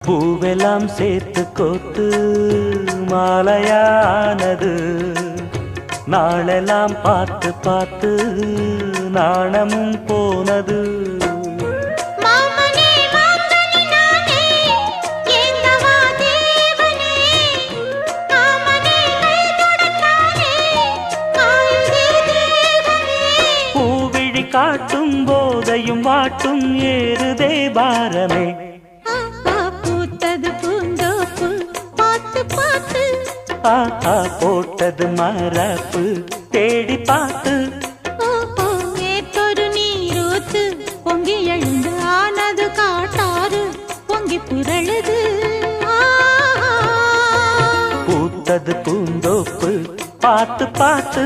பூவெல்லாம் சேர்த்து கோத்து மாலையானது. நாளெல்லாம் பார்த்து பார்த்து நாணமும் போனது. பூவிழி காட்டும் போதையும் வாட்டும் ஏறுதே பாரமே. போட்டது மரப்பு தேடி பார்த்து ஏத்தொரு நீரூத்து பொங்கி எழுந்து ஆனது காட்டாறு பொங்கி புரழுது. பூத்தது பூந்தோப்பு பார்த்து பார்த்து